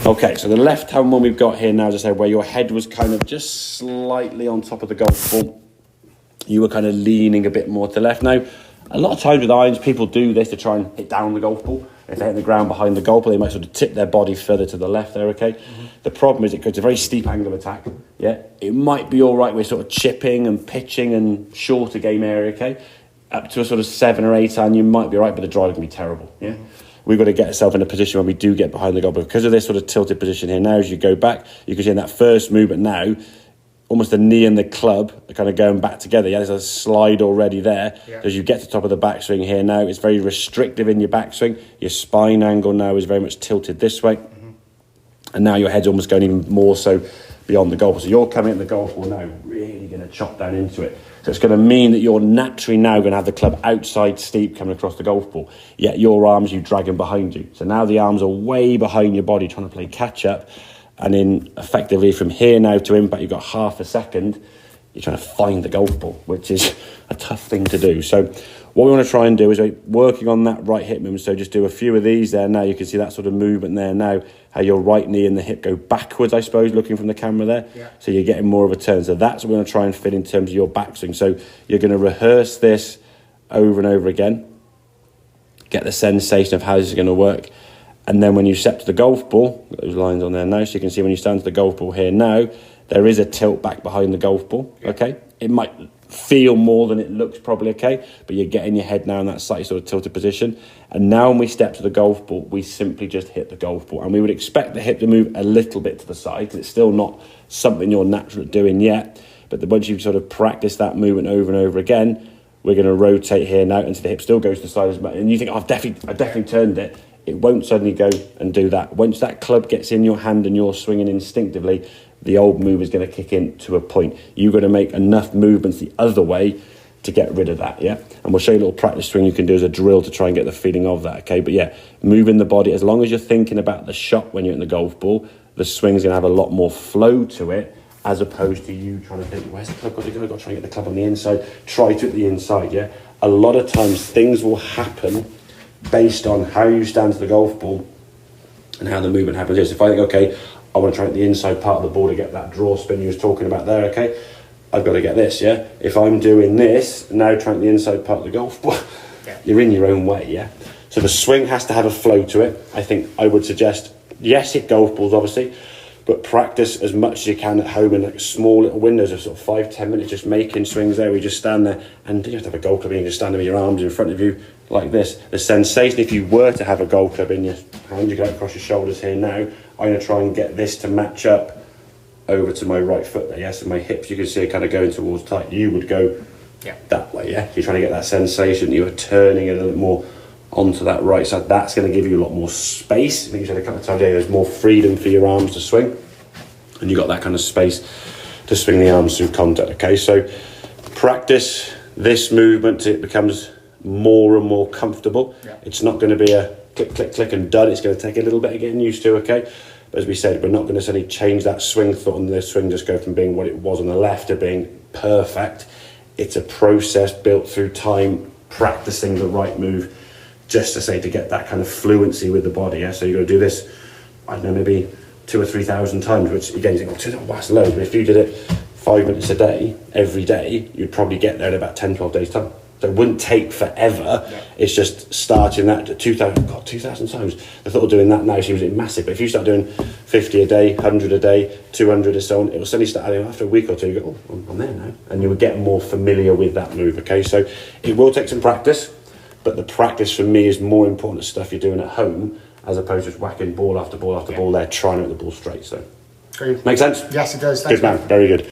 Okay, so the left-hand one we've got here now, as I said, where your head was kind of just slightly on top of the golf ball. You were kind of leaning a bit more to the left. Now, a lot of times with irons, people do this to try and hit down the golf ball. If they hit the ground behind the golf ball, they might sort of tip their body further to the left there, okay? The problem is it's a very steep angle of attack, yeah? It might be all right with sort of chipping and pitching and shorter game area, okay? Up to a sort of 7 or 8 iron, you might be all right, but the drive can be terrible, yeah? We've got to get ourselves in a position where we do get behind the golf ball. Because of this sort of tilted position here now, as you go back, you can see in that first movement now, almost the knee and the club are kind of going back together. Yeah, there's a slide already there. Yeah. As you get to the top of the backswing here now, it's very restrictive in your backswing. Your spine angle now is very much tilted this way. And now your head's almost going even more so beyond the golf ball. So you're coming at the golf ball now, really going to chop down into it. So it's going to mean that you're naturally now going to have the club outside steep coming across the golf ball. Yet your arms, you dragging behind you. So now the arms are way behind your body trying to play catch up. And in effectively from here now to impact, you've got half a second. You're trying to find the golf ball, which is a tough thing to do. So what we want to try and do is working on that right hip movement. So just do a few of these there now. You can see that sort of movement there now, how your right knee and the hip go backwards, I suppose, looking from the camera there. Yeah. So you're getting more of a turn. So that's what we're going to try and fit in terms of your backswing. So you're going to rehearse this over and over again. Get the sensation of how this is going to work. And then when you step to the golf ball, got those lines on there now, so you can see when you stand to the golf ball here now, there is a tilt back behind the golf ball, okay? It might feel more than it looks probably, okay? But you're getting your head now in that slightly sort of tilted position. And now when we step to the golf ball, we simply just hit the golf ball. And we would expect the hip to move a little bit to the side, because it's still not something you're natural at doing yet. But once you've sort of practiced that movement over and over again, we're going to rotate here now until the hip still goes to the side as much. And you think, oh, I've definitely turned it. It won't suddenly go and do that. Once that club gets in your hand and you're swinging instinctively, the old move is going to kick in to a point. You've got to make enough movements the other way to get rid of that, yeah? And we'll show you a little practice swing you can do as a drill to try and get the feeling of that, okay? But yeah, moving the body, as long as you're thinking about the shot when you're in the golf ball, the swing's going to have a lot more flow to it, as opposed to you trying to think, where's the club got to go? I've got to try and get the club on the inside. Try to at the inside, yeah? A lot of times things will happen based on how you stand to the golf ball and how the movement happens. Yes, if I think, okay, I want to try at the inside part of the ball to get that draw spin you was talking about there, okay, I've got to get this, yeah? If I'm doing this, now trying the inside part of the golf ball, yeah, you're in your own way, yeah? So the swing has to have a flow to it. I think I would suggest, yes, hit golf balls, obviously, but practice as much as you can at home in like small little windows of sort of 5-10 minutes, just making swings there. We just stand there, and you have to have a golf club, and you just stand there with your arms in front of you like this. The sensation, if you were to have a golf club in your hand, you go across your shoulders here now. I'm going to try and get this to match up over to my right foot there. Yes, and my hips, you can see it kind of going towards tight. You would go that way, yeah? You're trying to get that sensation. You're turning it a little bit more onto that right side. That's going to give you a lot more space. I think you said a couple of times, yeah, there's more freedom for your arms to swing, and you got that kind of space to swing the arms through contact, okay? So practice this movement till it becomes more and more comfortable. Yeah. It's not going to be a click, click, click and done. It's going to take a little bit of getting used to, okay? But as we said, we're not going to suddenly change that swing thought, and the swing just go from being what it was on the left to being perfect. It's a process built through time, practicing the right move, just to say, to get that kind of fluency with the body, yeah? So you've got to do this, I don't know, maybe 2,000 or 3,000 times, which again, you think, oh, that's loads. But if you did it 5 minutes a day, every day, you'd probably get there in about 10, 12 days' time. So it wouldn't take forever. Yeah. It's just starting that to 2,000 times. The thought of doing that now seems massive. But if you start doing 50 a day, 100 a day, 200 and so on, it will suddenly start adding. After a week or two, you go, oh, I'm there now. And you will get more familiar with that move, okay? So it will take some practice, but the practice for me is more important than stuff you're doing at home, as opposed to just whacking ball after ball after ball there, trying to hit the ball straight. So, great. Make sense? Yes, it does. Thanks, good man. Very good.